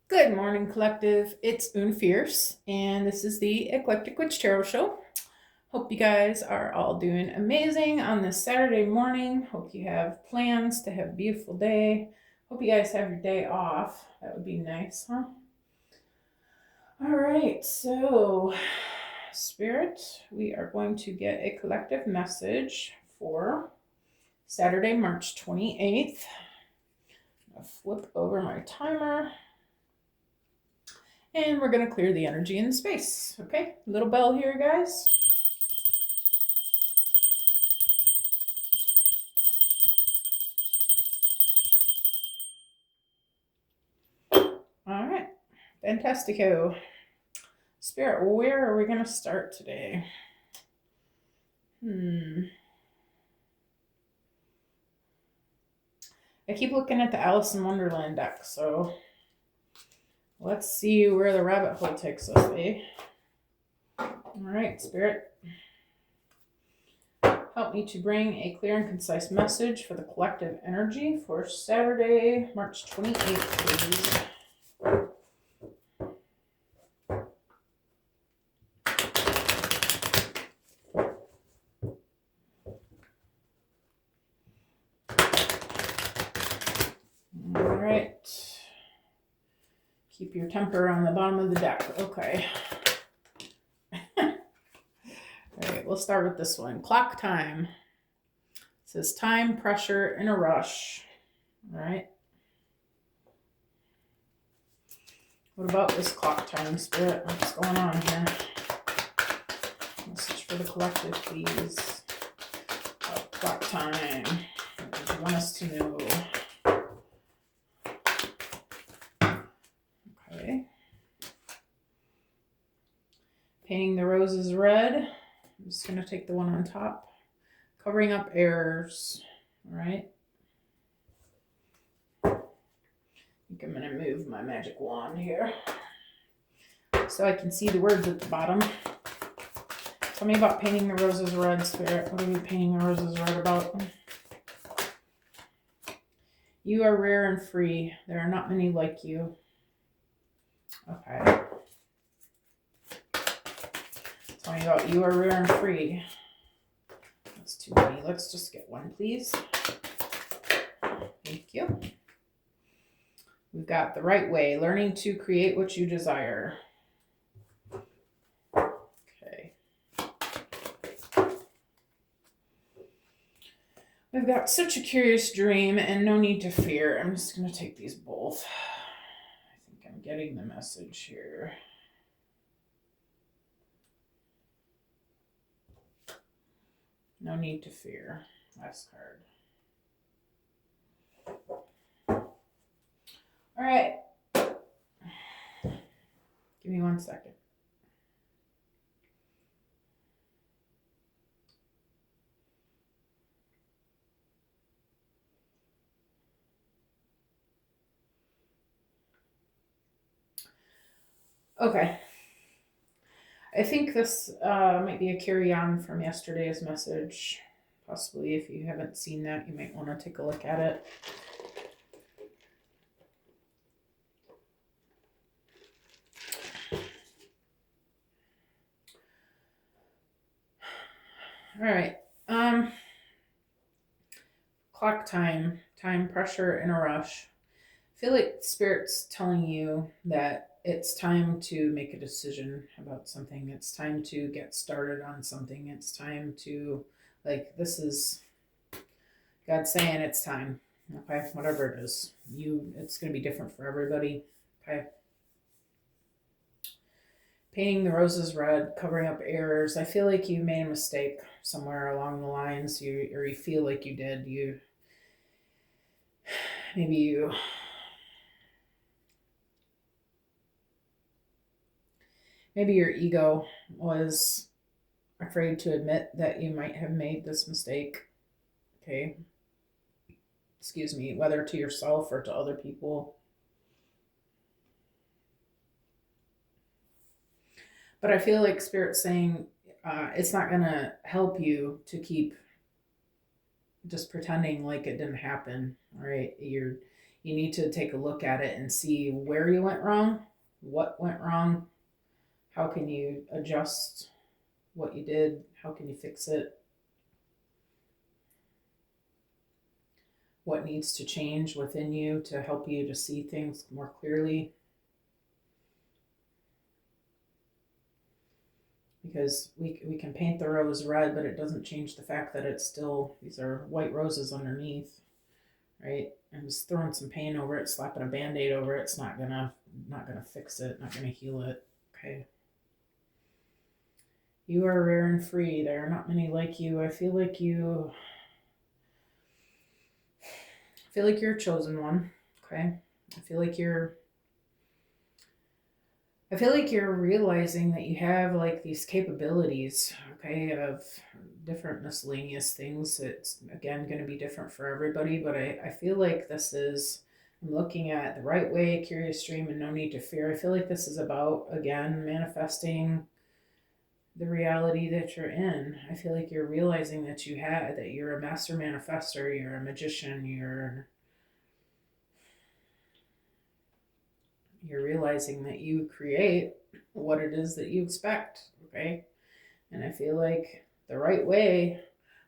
Good morning, collective. It's Moon Fierce, and this is the Eclectic Witch Tarot Show. Hope you guys are all doing amazing on this Saturday morning. Hope you have plans to have a beautiful day. Hope you guys have your day off. That would be nice, huh? All right, so Spirit, we are going to get a collective message for Saturday, March 28th. I'll flip over my timer. And we're going to clear the energy in the space. Okay, little bell here, guys. All right, fantastico. Spirit, where are we going to start today? I keep looking at the Alice in Wonderland deck, so let's see where the rabbit hole takes us, eh? All right, Spirit. Help me to bring a clear and concise message for the collective energy for Saturday, March 28th, please. All right. Keep your temper on the bottom of the deck. Okay. All right, we'll start with this one. Clock time. It says time, pressure, and a rush. All right. What about this clock time, Spirit? What's going on here? Message for the collective, please. Clock time. What do you want us to know? Okay. Painting the roses red. I'm just going to take the one on top. Covering up errors. All right. I think I'm going to move my magic wand here so I can see the words at the bottom. Tell me about painting the roses red, Spirit. What are we painting the roses red about? You are rare and free. There are not many like you. Okay. Tell me about you are rare and free. That's too many. Let's just get one, please. Thank you. We've got the right way, learning to create what you desire. Okay. We've got such a curious dream and no need to fear. I'm just going to take these both. I think I'm getting the message here. No need to fear. Last card. All right. Give me 1 second. Okay. I think this might be a carry on from yesterday's message. Possibly, if you haven't seen that, you might want to take a look at it. All right. Clock time, pressure, and a rush. I feel like Spirit's telling you that it's time to make a decision about something. It's time to get started on something. It's time to, this is God saying it's time. Okay, whatever it is. It's going to be different for everybody. Okay. Painting the roses red, covering up errors. I feel like you made a mistake somewhere along the lines. You feel like you did. Maybe your ego was afraid to admit that you might have made this mistake. Okay. Excuse me, whether to yourself or to other people. But I feel like Spirit's saying it's not going to help you to keep just pretending like it didn't happen. All right. you need to take a look at it and see where you went wrong, what went wrong, how can you adjust what you did, how can you fix it, what needs to change within you to help you to see things more clearly. Because we can paint the rose red, but it doesn't change the fact that it's still, these are white roses underneath, right? And just throwing some paint over it, slapping a band-aid over it, it's not gonna fix it, not gonna heal it. Okay. You are rare and free. There are not many like you. I feel like you're a chosen one. Okay. I feel like you're realizing that you have like these capabilities, okay, of different miscellaneous things. It's again going to be different for everybody, but I feel like this is, I'm looking at the right way, curious dream, and no need to fear. I feel like this is about, again, manifesting the reality that you're in. I feel like you're realizing that you're a master manifestor, you're a magician, you're realizing that you create what it is that you expect, okay? And I feel like the right way,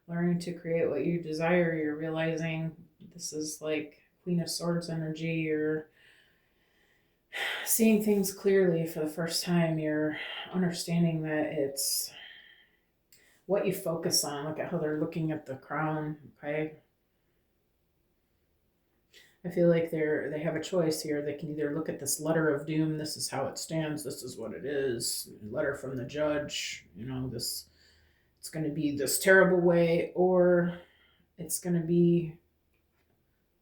learning to create what you desire, you're realizing this is like Queen of Swords energy. You're seeing things clearly for the first time. You're understanding that it's what you focus on. Look at how they're looking at the crown, okay? I feel like they have a choice here. They can either look at this letter of doom, this is how it stands, this is what it is, letter from the judge, this, it's going to be this terrible way, or it's going to be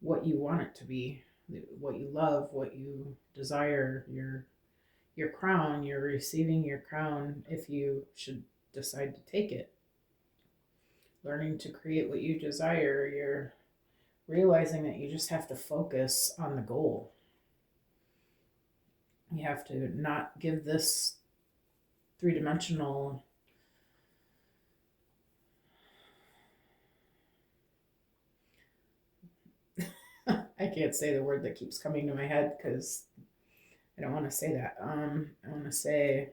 what you want it to be, what you love, what you desire, your crown. You're receiving your crown if you should decide to take it. Learning to create what you desire, you're realizing that you just have to focus on the goal. You have to not give this three-dimensional I can't say the word that keeps coming to my head because I don't want to say that. I want to say,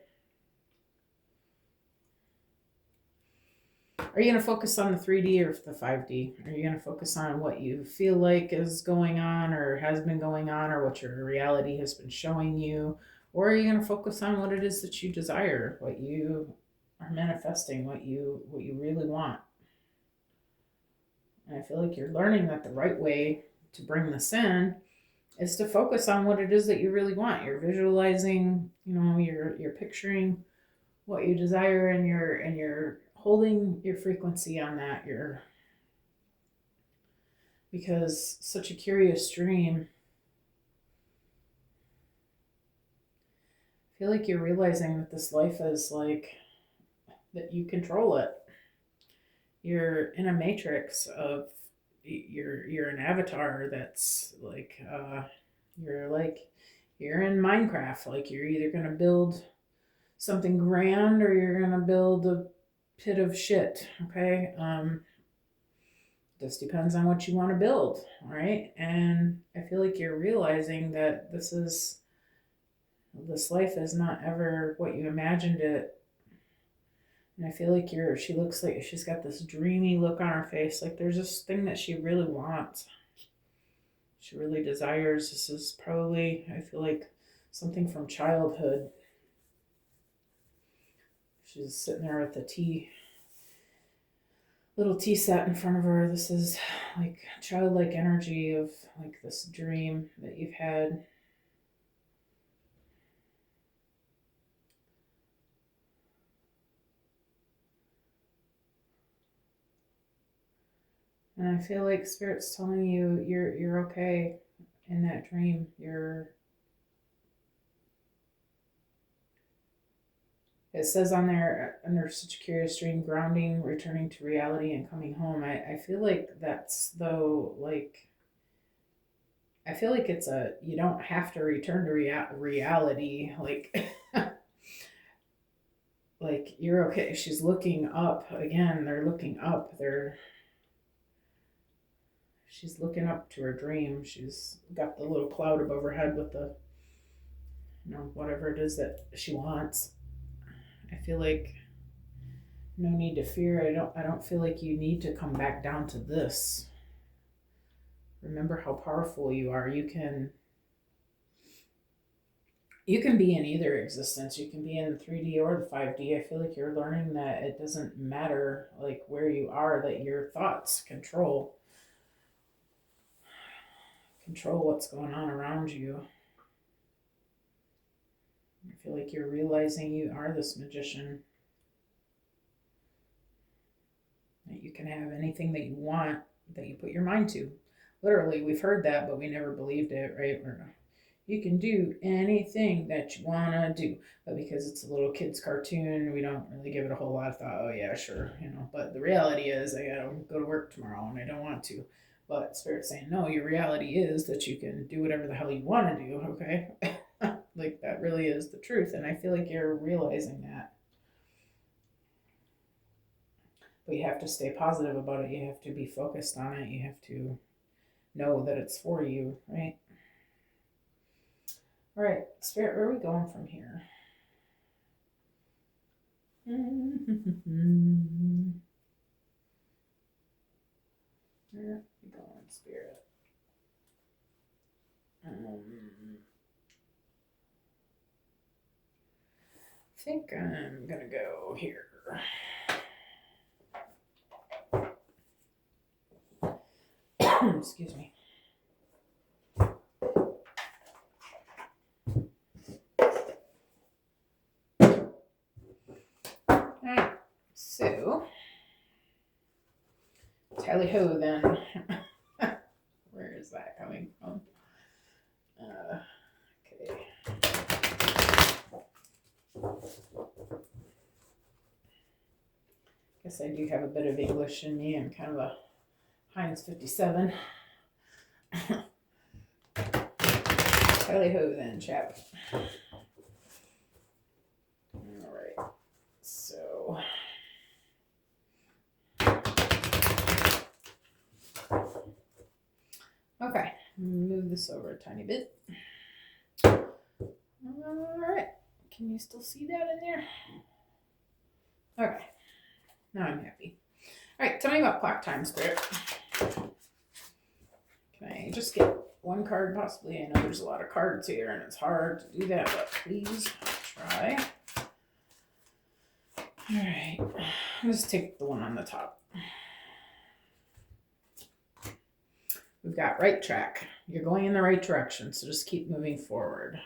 are you going to focus on the 3D or the 5D? Are you going to focus on what you feel like is going on or has been going on or what your reality has been showing you? Or are you going to focus on what it is that you desire, what you are manifesting, what you really want? And I feel like you're learning that the right way to bring this in is to focus on what it is that you really want. You're visualizing, you're picturing what you desire, and you're holding your frequency on that. Because such a curious dream. I feel like you're realizing that this life is like that you control it. You're in a matrix of you're an avatar that's like you're in Minecraft. Like you're either gonna build something grand or you're gonna build a pit of shit. Okay. This depends on what you want to build, right? And I feel like you're realizing that this life is not ever what you imagined it. And I feel like she looks like she's got this dreamy look on her face. Like there's this thing that she really wants. She really desires. This is probably, I feel like, something from childhood. She's sitting there with the little tea set in front of her. This is like childlike energy of like this dream that you've had. And I feel like Spirit's telling you you're okay in that dream. It says on there, under such a curious dream, grounding, returning to reality, and coming home. I feel like that's though like I feel like it's you don't have to return to reality. Like like you're okay. She's looking up again. They're looking up. she's looking up to her dream. She's got the little cloud above her head with the, whatever it is that she wants. I feel like no need to fear. I don't feel like you need to come back down to this. Remember how powerful you are. You can be in either existence. You can be in the 3D or the 5D. I feel like you're learning that it doesn't matter like where you are, that your thoughts control what's going on around you. I feel like you're realizing you are this magician. That you can have anything that you want that you put your mind to. Literally, we've heard that, but we never believed it, right? You can do anything that you want to do. But because it's a little kid's cartoon, we don't really give it a whole lot of thought. Oh, yeah, sure. But the reality is, I got to go to work tomorrow and I don't want to. But Spirit's saying, no, your reality is that you can do whatever the hell you want to do, okay? Like, that really is the truth. And I feel like you're realizing that. But you have to stay positive about it. You have to be focused on it. You have to know that it's for you, right? All right, Spirit, where are we going from here? Where are we going, Spirit? I think I'm gonna go here. Excuse me. Alright, so tally ho then. Where is that coming from? Okay. Guess I do have a bit of English in me. I'm kind of a Heinz 57. Tally ho then, chap. Alright, so okay, move this over a tiny bit. Alright, can you still see that in there? Okay, now I'm happy. Alright, tell me about clock time, Spirit. Can I just get one card possibly? I know there's a lot of cards here and it's hard to do that, but please try. Alright, I'll just take the one on the top. We've got right track. You're going in the right direction, so just keep moving forward.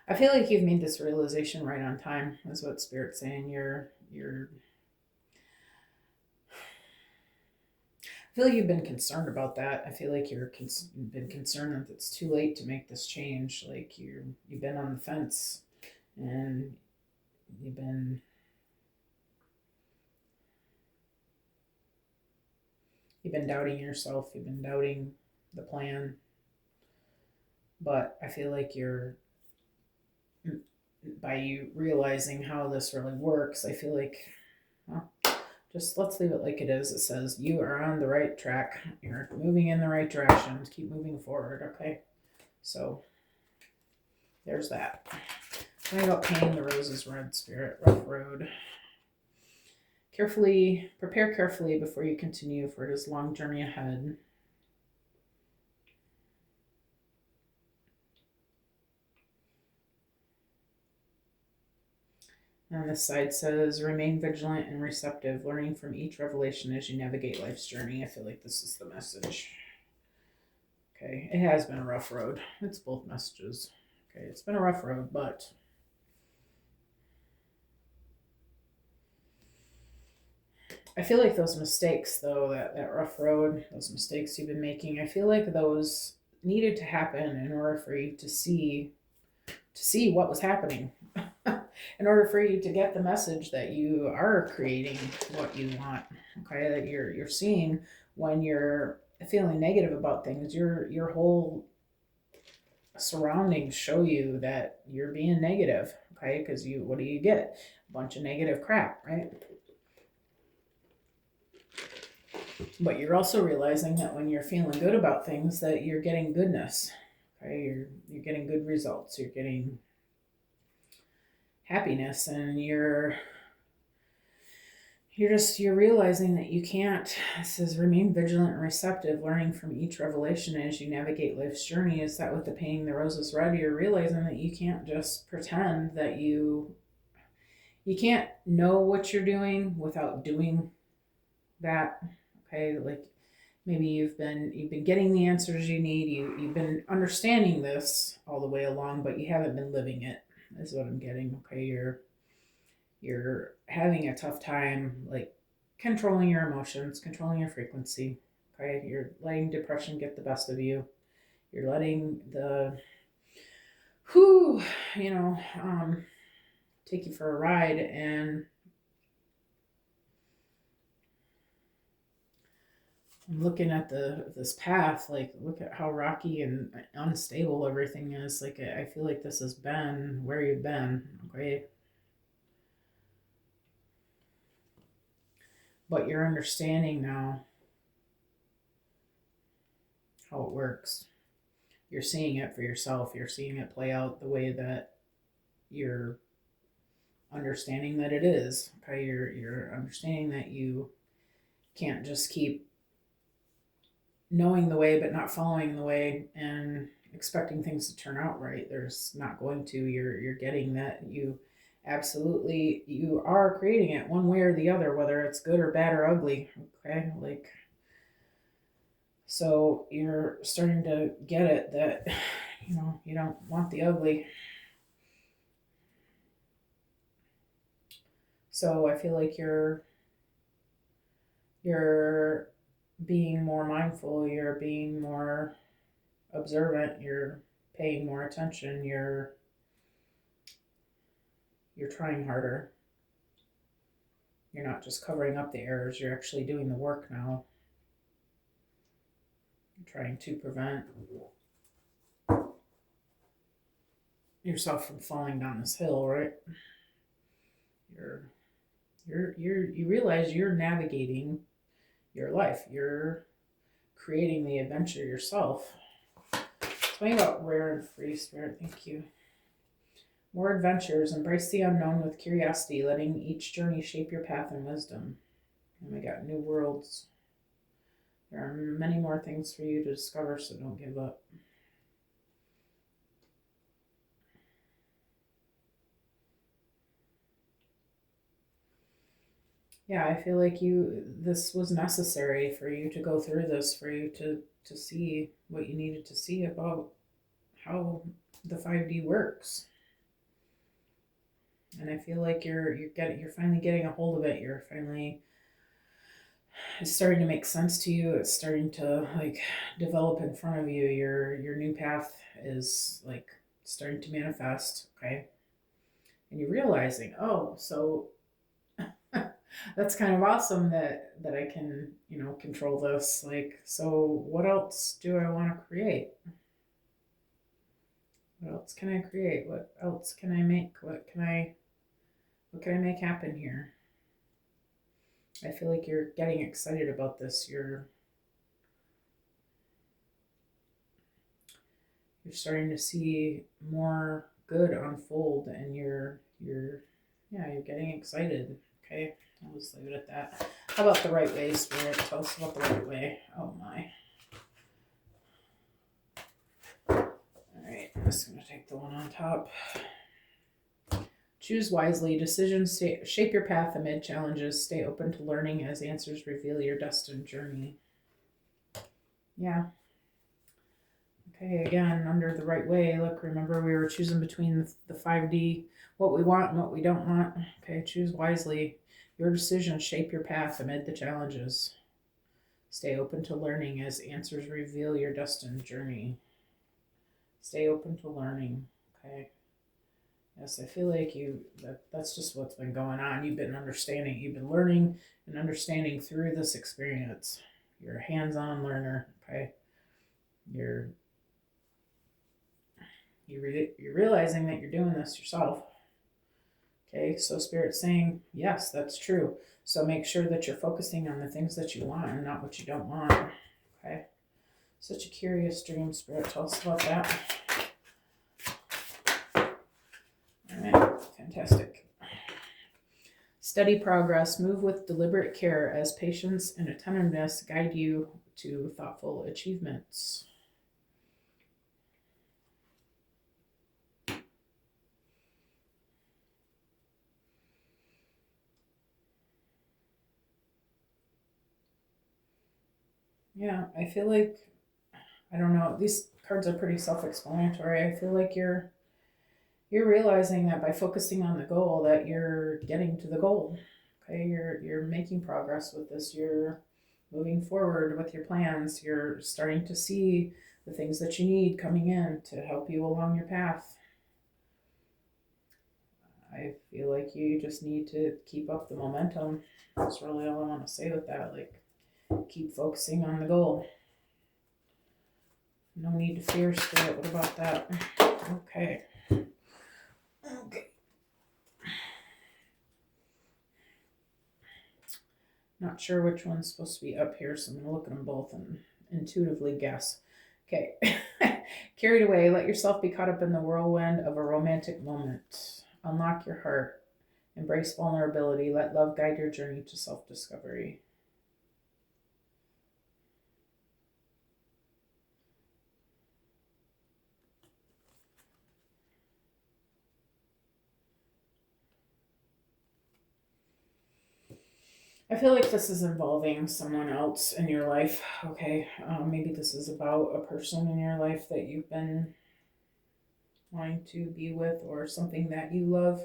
I feel like you've made this realization right on time, is what Spirit's saying. I feel like you've been concerned about that. I feel like you've been concerned that it's too late to make this change. Like you've been on the fence, and you've been doubting yourself. You've been doubting the plan. But I feel like by you realizing how this really works, I feel like, well, just let's leave it like it is. It says you are on the right track. You're moving in the right direction. Keep moving forward, okay? So there's that. Tell me about painting the roses red, Spirit. Rough road. Prepare carefully before you continue, for it is a long journey ahead. And this side says, remain vigilant and receptive, learning from each revelation as you navigate life's journey. I feel like this is the message. Okay, it has been a rough road. It's both messages. Okay, it's been a rough road, but I feel like those mistakes, though, that rough road, those mistakes you've been making, I feel like those needed to happen in order for you to see what was happening. In order for you to get the message that you are creating what you want, okay? That you're seeing when you're feeling negative about things, your whole surroundings show you that you're being negative, okay? Because what do you get? A bunch of negative crap, right? But you're also realizing that when you're feeling good about things, that you're getting goodness, okay? You're getting good results. You're getting happiness, and you're realizing that you can't. It says remain vigilant and receptive, learning from each revelation as you navigate life's journey. Is that with the painting the roses red? You're realizing that you can't just pretend that you can't know what you're doing without doing that. Okay, like maybe you've been getting the answers you need. You've been understanding this all the way along, but you haven't been living it. Is what I'm getting. Okay, you're having a tough time like controlling your emotions, controlling your frequency. Okay, you're letting depression get the best of you. You're letting the who take you for a ride, and I'm looking at this path, like look at how rocky and unstable everything is. Like I feel like this has been where you've been, okay? But you're understanding now how it works. You're seeing it for yourself. You're seeing it play out the way that you're understanding that it is. Okay, you're understanding that you can't just keep knowing the way but not following the way and expecting things to turn out right. There's not going to. You're getting that you are creating it one way or the other, whether it's good or bad or ugly. Okay, like so you're starting to get it that you don't want the ugly. So I feel like you're being more mindful, you're being more observant, you're paying more attention, you're trying harder. You're not just covering up the errors, you're actually doing the work now. You're trying to prevent yourself from falling down this hill, right? You realize you're navigating your life. You're creating the adventure yourself. Tell me about rare and free spirit. Thank you. More adventures. Embrace the unknown with curiosity, letting each journey shape your path and wisdom. And we got new worlds. There are many more things for you to discover, so don't give up. Yeah, I feel like this was necessary for you to go through this, for you to see what you needed to see about how the 5D works. And I feel like you're finally getting a hold of it. It's starting to make sense to you. It's starting to like develop in front of you. Your new path is like starting to manifest, okay? And you're realizing, oh, so that's kind of awesome that I can, control this. Like, so what else do I want to create? What else can I create? What else can I make? What can I make happen here? I feel like you're getting excited about this. You're starting to see more good unfold, and you're getting excited. Okay, I'll just leave it at that. How about the right way, Spirit? Tell us about the right way. Oh my. Alright, I'm just gonna take the one on top. Choose wisely. Decisions shape your path amid challenges. Stay open to learning as answers reveal your destined journey. Yeah. Okay, again, under the right way. Look, remember we were choosing between the 5D, what we want and what we don't want. Okay, choose wisely. Your decisions shape your path amid the challenges. Stay open to learning as answers reveal your destined journey. Stay open to learning. Okay. Yes, I feel like that's just what's been going on. You've been understanding, you've been learning and understanding through this experience. You're a hands-on learner, okay? You're realizing that you're doing this yourself. Okay, so Spirit's saying, yes, that's true. So make sure that you're focusing on the things that you want and not what you don't want. Okay, such a curious dream, Spirit. Tell us about that. All right, fantastic. Steady progress. Move with deliberate care as patience and attentiveness guide you to thoughtful achievements. Yeah, I feel like, I don't know, these cards are pretty self-explanatory. I feel like you're realizing that by focusing on the goal that you're getting to the goal. Okay, you're making progress with this. You're moving forward with your plans. You're starting to see the things that you need coming in to help you along your path. I feel like you just need to keep up the momentum. That's really all I want to say with that. Like, keep focusing on the goal. No need to fear, Spirit. What about that? Okay. Okay. Not sure which one's supposed to be up here, so I'm going to look at them both and intuitively guess. Okay. Carried away, let yourself be caught up in the whirlwind of a romantic moment. Unlock your heart. Embrace vulnerability. Let love guide your journey to self-discovery. I feel like this is involving someone else in your life. Okay, maybe this is about a person in your life that you've been wanting to be with, or something that you love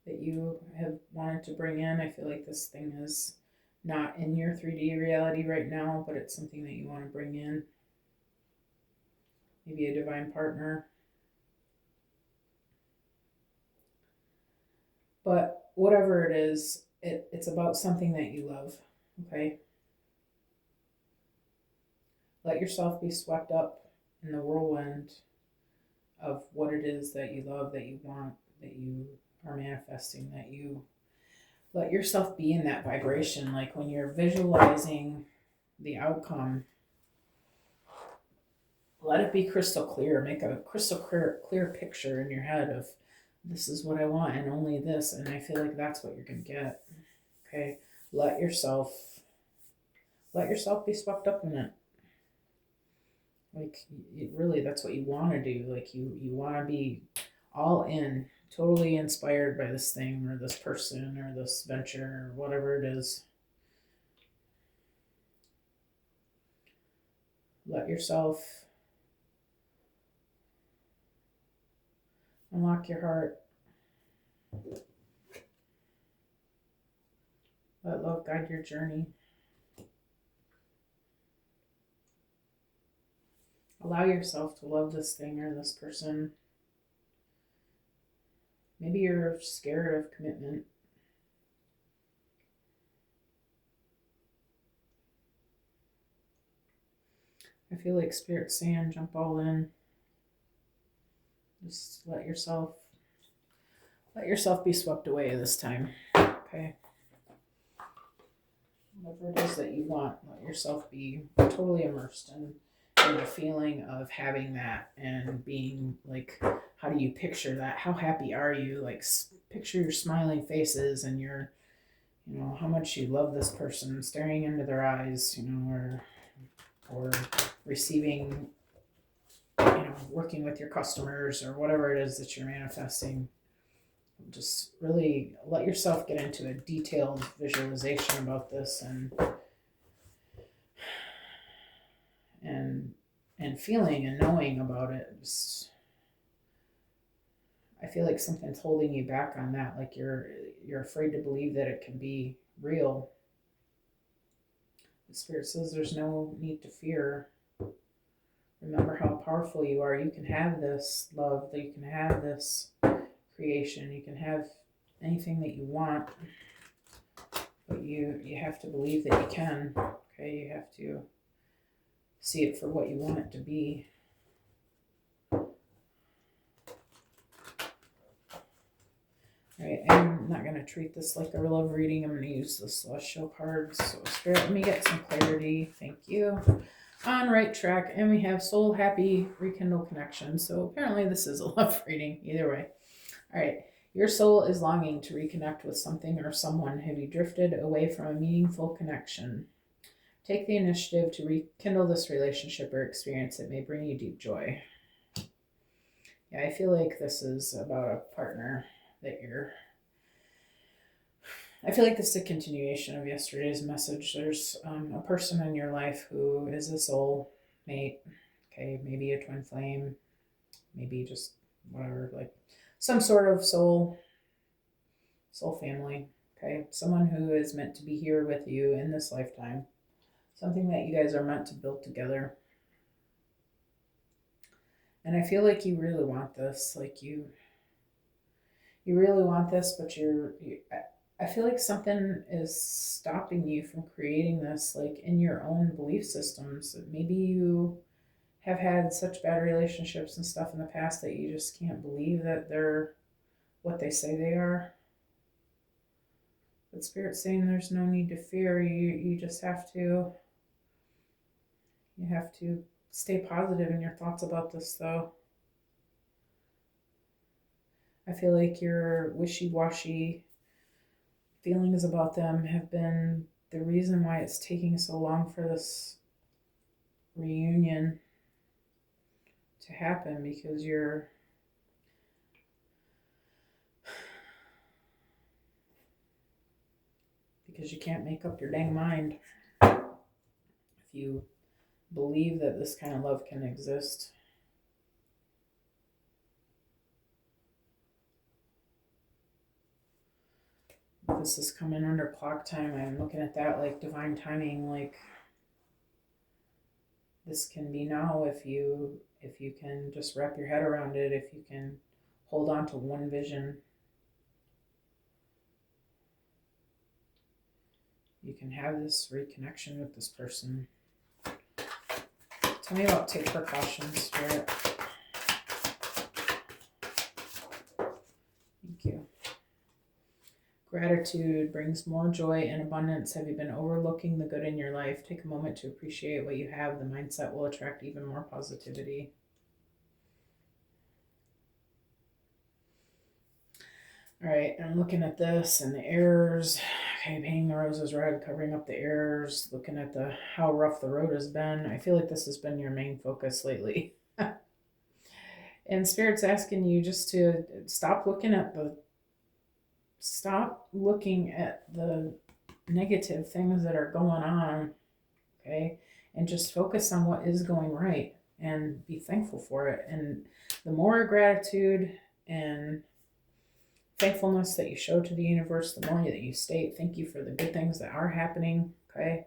that you have wanted to bring in. I feel like this thing is not in your 3D reality right now, but it's something that you want to bring in. Maybe a divine partner. But whatever it is, it's about something that you love. Okay? Let yourself be swept up in the whirlwind of what it is that you love, that you want, that you are manifesting, that you let yourself be in that vibration. Like when you're visualizing the outcome, let it be crystal clear. Make a crystal clear picture in your head of, this is what I want and only this. And I feel like that's what you're going to get. Okay. Let yourself be swept up in it. Like, really, that's what you want to do. Like, you want to be all in, totally inspired by this thing or this person or this venture or whatever it is. Let yourself unlock your heart. Let love guide your journey. Allow yourself to love this thing or this person. Maybe you're scared of commitment. I feel like Spirit's saying, jump all in. Just let yourself be swept away this time. Okay. Whatever it is that you want, let yourself be totally immersed in the feeling of having that and being like, how do you picture that? How happy are you? Like, picture your smiling faces and your, how much you love this person, staring into their eyes, or receiving, working with your customers or whatever it is that you're manifesting. Just really let yourself get into a detailed visualization about this and feeling and knowing about it. I feel like something's holding you back on that. Like you're afraid to believe that it can be real. The Spirit says there's no need to fear. Remember how powerful you are. You can have this love, that you can have this creation, you can have anything that you want, but you have to believe that you can. Okay, you have to see it for what you want it to be. not going to treat this like a love reading. I'm going to use the celestial cards. So Spirit, let me get some clarity. Thank you. On right track. And we have soul happy rekindle connection. So apparently this is a love reading either way. All right. Your soul is longing to reconnect with something or someone. Have you drifted away from a meaningful connection? Take the initiative to rekindle this relationship or experience. It may bring you deep joy. Yeah, I feel like this is about a partner that I feel like this is a continuation of yesterday's message. There's a person in your life who is a soul mate. Okay, maybe a twin flame, maybe just whatever, like some sort of soul family. Okay, someone who is meant to be here with you in this lifetime. Something that you guys are meant to build together. And I feel like you really want this. Like you really want this, but I feel like something is stopping you from creating this, like in your own belief systems. Maybe you have had such bad relationships and stuff in the past that you just can't believe that they're what they say they are. But Spirit's saying there's no need to fear. You just have to stay positive in your thoughts about this, though. I feel like your wishy-washy feelings about them have been the reason why it's taking so long for this reunion to happen, because you can't make up your dang mind if you believe that this kind of love can exist. This is coming under clock time. I'm looking at that like divine timing. Like this can be now if you can just wrap your head around it, if you can hold on to one vision. You can have this reconnection with this person. Tell me about take precautions, Spirit. Thank you. Gratitude brings more joy and abundance. Have you been overlooking the good in your life? Take a moment to appreciate what you have. The mindset will attract even more positivity. All right, I'm looking at this and the errors. Okay, painting the roses red, covering up the errors, looking at how rough the road has been. I feel like this has been your main focus lately. And Spirit's asking you just to stop looking at the negative things that are going on, okay? And just focus on what is going right and be thankful for it. And the more gratitude and thankfulness that you show to the universe, the more that you state thank you for the good things that are happening, okay?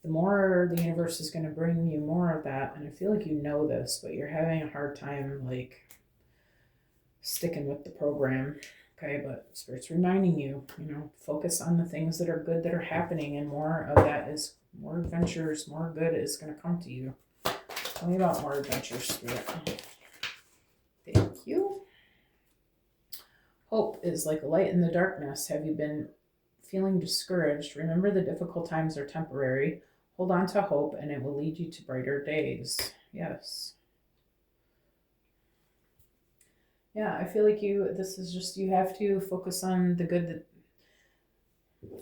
The more the universe is going to bring you more of that. And I feel like you know this, but you're having a hard time like sticking with the program, okay? But Spirit's reminding you, focus on the things that are good that are happening, and more of that is more adventures, more good is going to come to you. Tell me about more adventures, Spirit. Thank you. Hope is like a light in the darkness. Have you been feeling discouraged? Remember, the difficult times are temporary. Hold on to hope and it will lead you to brighter days. Yes. Yeah, I feel like you have to focus on the good,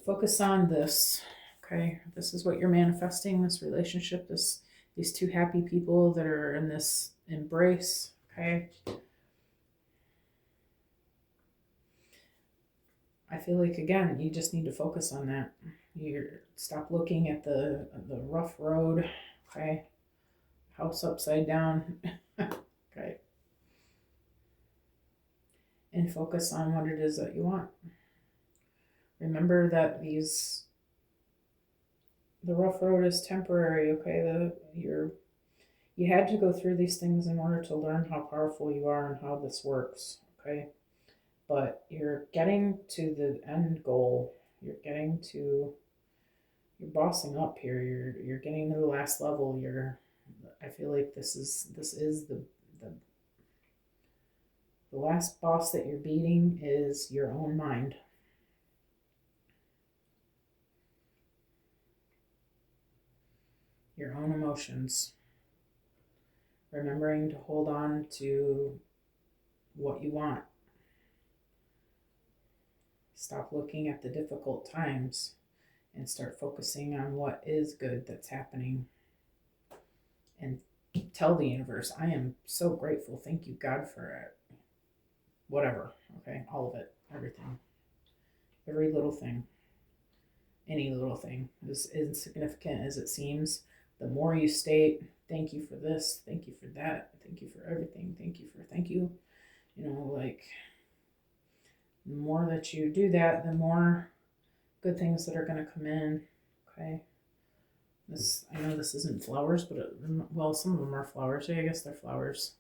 focus on this. Okay. This is what you're manifesting, this relationship, these two happy people that are in this embrace. Okay. I feel like, again, you just need to focus on that. You stop looking at the rough road, okay? House upside down, okay? And focus on what it is that you want. Remember that the rough road is temporary, okay? You had to go through these things in order to learn how powerful you are and how this works, okay? But you're getting to the end goal. You're bossing up here. You're getting to the last level. I feel like this is the The last boss that you're beating is your own mind. Your own emotions. Remembering to hold on to what you want. Stop looking at the difficult times and start focusing on what is good that's happening. And tell the universe, I am so grateful. Thank you, God, for it. Whatever. Okay. All of it. Everything. Every little thing. Any little thing. As insignificant as it seems, the more you state, thank you for this, thank you for that, thank you for everything, thank you. You know, like, the more that you do that, the more good things that are going to come in. Okay. I know this isn't flowers, but well, some of them are flowers. Yeah, I guess they're flowers.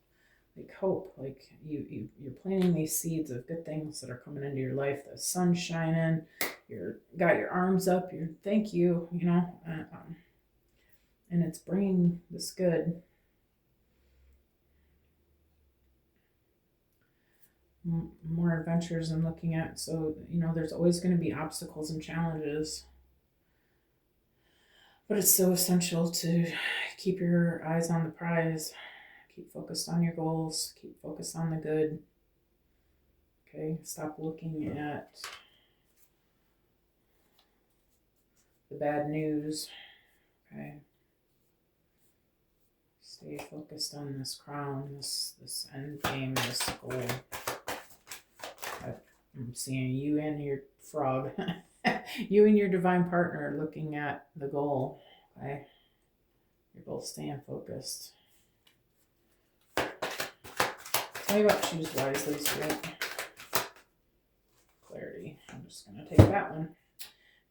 Like hope, like you're planting these seeds of good things that are coming into your life. The sun's shining, you're got your arms up, you're thank you, you know, and it's bringing this good. More adventures I'm looking at. So, you know, there's always going to be obstacles and challenges, but it's so essential to keep your eyes on the prize. Keep focused on your goals. Keep focused on the good. Okay, stop looking at the bad news. Okay, stay focused on this crown, this end game, this goal. I'm seeing you and your frog, you and your divine partner looking at the goal. Okay, you're both staying focused. Tell me about choose wisely, Spirit. Clarity. I'm just going to take that one.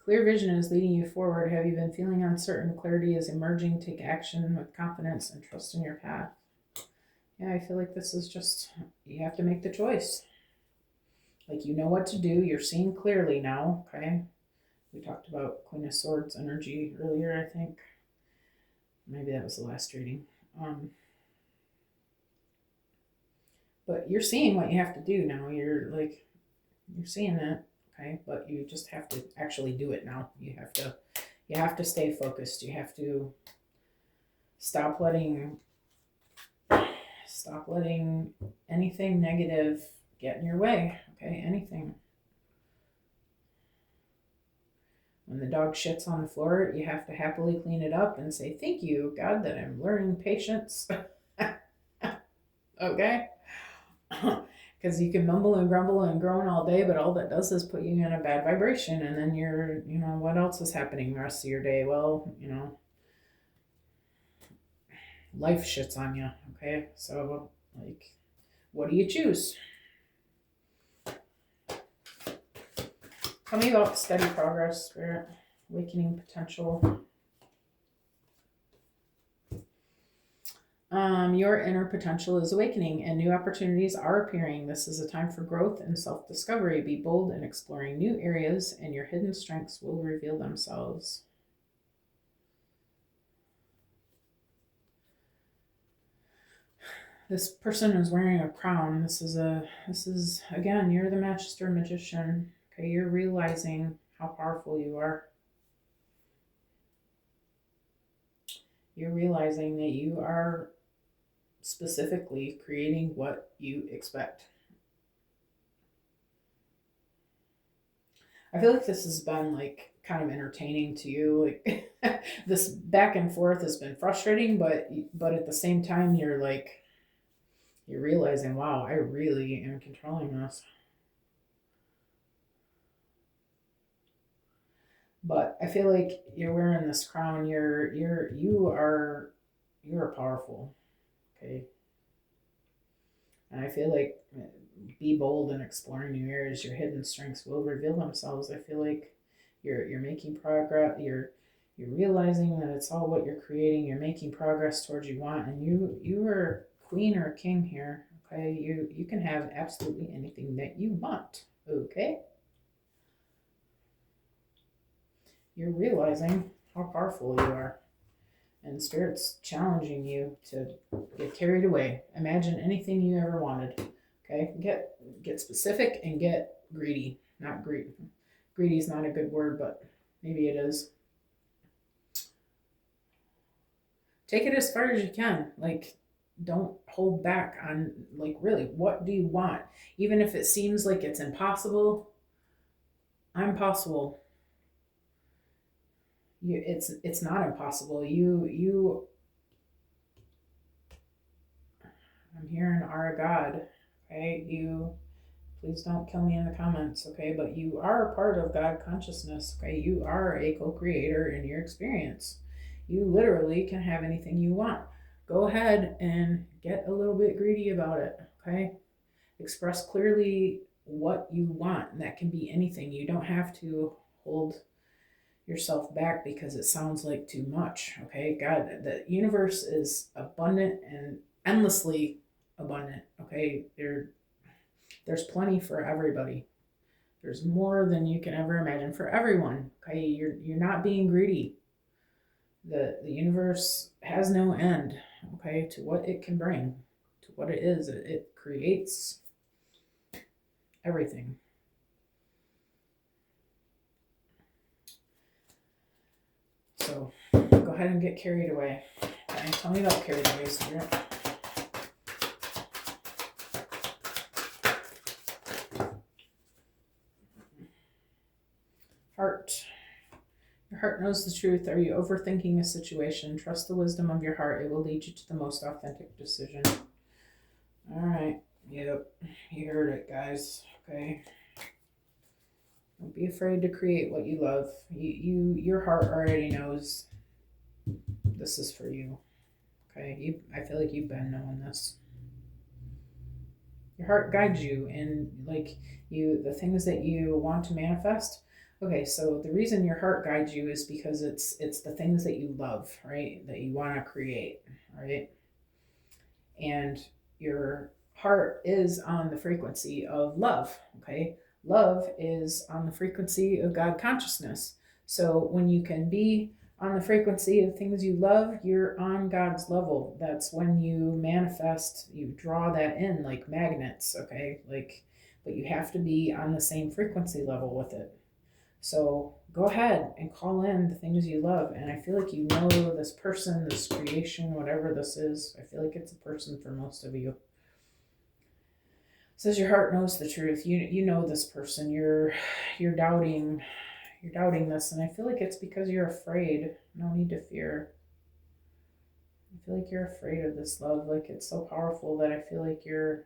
Clear vision is leading you forward. Have you been feeling uncertain? Clarity is emerging. Take action with confidence and trust in your path. Yeah, I feel like this is just, you have to make the choice. Like, you know what to do. You're seeing clearly now. Okay. We talked about Queen of Swords energy earlier, I think. Maybe that was the last reading. But you're seeing what you have to do now. You're seeing that, okay? But you just have to actually do it now. You have to stay focused. You have to stop letting anything negative get in your way, okay? Anything. When the dog shits on the floor, you have to happily clean it up and say, thank you, God, that I'm learning patience. Okay? Because you can mumble and grumble and groan all day, but all that does is put you in a bad vibration, and then what else is happening the rest of your day? Well, life shits on you, okay? So, like, what do you choose? Tell me about steady progress, Spirit, awakening potential. Your inner potential is awakening and new opportunities are appearing. This is a time for growth and self-discovery. Be bold in exploring new areas and your hidden strengths will reveal themselves. This person is wearing a crown. This is again, you're the master magician. Okay, you're realizing how powerful you are. You're realizing that you are specifically creating what you expect. I feel like this has been like kind of entertaining to you. Like this back and forth has been frustrating, but at the same time you're realizing, wow, I really am controlling this. But I feel like you're wearing this crown. You are powerful. Okay. And I feel like be bold in exploring new areas. Your hidden strengths will reveal themselves. I feel like you're making progress. You're realizing that it's all what you're creating. You're making progress towards you want, and you are queen or king here. Okay, you can have absolutely anything that you want. Okay. You're realizing how powerful you are. And Spirit's challenging you to get carried away. Imagine anything you ever wanted. Okay, get specific and get greedy. Not greedy. Greedy is not a good word, but maybe it is. Take it as far as you can. Like, don't hold back on, like, really, what do you want? Even if it seems like it's impossible, I'm possible. It's not impossible. I'm hearing our God. Okay, please don't kill me in the comments, okay? But you are a part of God consciousness, okay? You are a co-creator in your experience. You literally can have anything you want. Go ahead and get a little bit greedy about it, okay? Express clearly what you want, and that can be anything. You don't have to hold yourself back because it sounds like too much, okay? God, the universe is abundant and endlessly abundant, okay? There's plenty for everybody. There's more than you can ever imagine for everyone. Okay, you're not being greedy. The universe has no end, okay, to what it can bring, to what it is. It creates everything. So go ahead and get carried away. Okay, tell me about carried away, Spirit. Heart. Your heart knows the truth. Are you overthinking a situation? Trust the wisdom of your heart. It will lead you to the most authentic decision. All right. Yep. You heard it, guys. Okay. Don't be afraid to create what you love. Your heart already knows this is for you. Okay. I feel like you've been knowing this. Your heart guides you in, like, the things that you want to manifest. Okay, so the reason your heart guides you is because it's the things that you love, right? That you want to create, right? And your heart is on the frequency of love, okay? Love is on the frequency of God consciousness. So when you can be on the frequency of things you love, you're on God's level. That's when you manifest, you draw that in like magnets, okay? Like, but you have to be on the same frequency level with it. So go ahead and call in the things you love. And I feel like you know this person, this creation, whatever this is. I feel like it's a person for most of you. It says your heart knows the truth. You know this person. You're doubting this, and I feel like it's because you're afraid. No need to fear. I feel like you're afraid of this love. Like, it's so powerful that I feel like you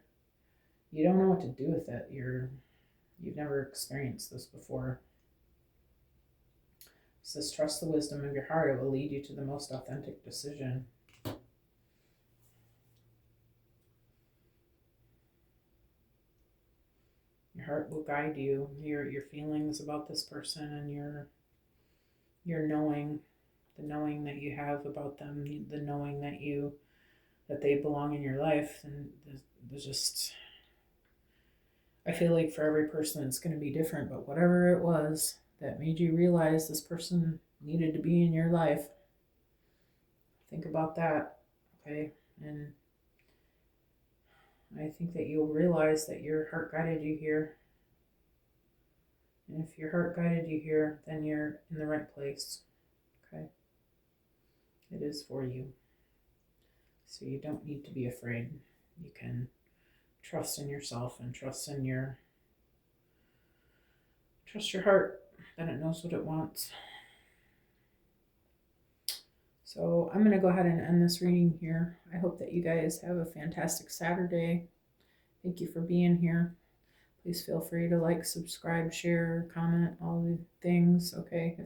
don't know what to do with it. You've never experienced this before. It says trust the wisdom of your heart. It will lead you to the most authentic decision. Your heart will guide you. Your feelings about this person and your knowing, the knowing that you have about them, the knowing that they belong in your life. And there's just, I feel like for every person it's going to be different, but whatever it was that made you realize this person needed to be in your life, think about that, okay? And I think that you'll realize that your heart guided you here. And if your heart guided you here, then you're in the right place, okay? It is for you. So you don't need to be afraid. You can trust in yourself and trust your heart that it knows what it wants. So I'm going to go ahead and end this reading here. I hope that you guys have a fantastic Saturday. Thank you for being here. Please feel free to like, subscribe, share, comment, all the things, okay?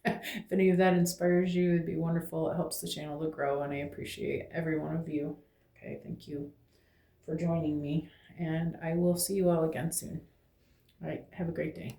If any of that inspires you, it'd be wonderful. It helps the channel to grow, and I appreciate every one of you. Okay, thank you for joining me, and I will see you all again soon. All right, have a great day.